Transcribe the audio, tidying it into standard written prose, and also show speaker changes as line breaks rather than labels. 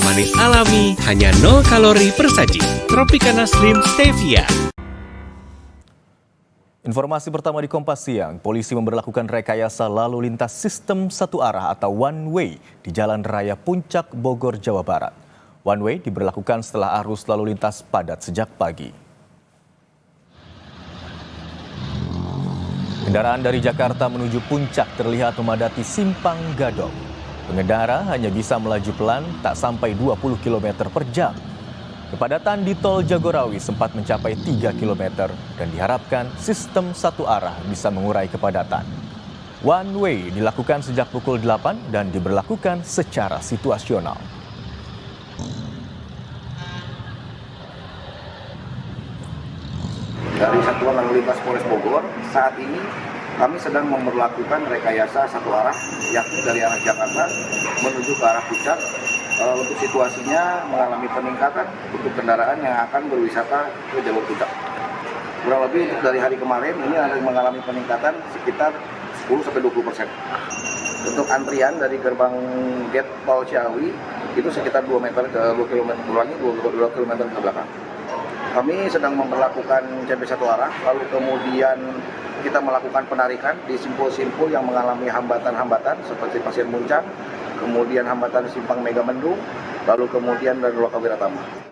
teh manis alami, hanya 0 kalori per saji. Tropicana Slim Stevia.
Informasi pertama di Kompas Siang, polisi memberlakukan rekayasa lalu lintas sistem satu arah atau one way di Jalan Raya Puncak, Bogor, Jawa Barat. One way diberlakukan setelah arus lalu lintas padat sejak pagi. Kendaraan dari Jakarta menuju Puncak terlihat memadati Simpang Gadok. Pengendara hanya bisa melaju pelan tak sampai 20 km per jam. Kepadatan di Tol Jagorawi sempat mencapai 3 km dan diharapkan sistem satu arah bisa mengurai kepadatan. One way dilakukan sejak pukul 8 dan diberlakukan secara situasional.
Dari Satuan Lalu Lintas Polres Bogor, saat ini kami sedang memberlakukan rekayasa satu arah, yakni dari arah Jakarta menuju ke arah Puncak. Untuk situasinya mengalami peningkatan untuk kendaraan yang akan berwisata ke jalur Puncak. Kurang lebih dari hari kemarin ini ada mengalami peningkatan sekitar 10-20%. Untuk antrian dari gerbang gate tol Ciawi itu sekitar 2 km ke belakang. Kami sedang memperlakukan CP satu arah, lalu kemudian kita melakukan penarikan di simpul-simpul yang mengalami hambatan-hambatan seperti Pasir Muncang, kemudian hambatan Simpang Megamendung, lalu kemudian dan Loka Wiratama.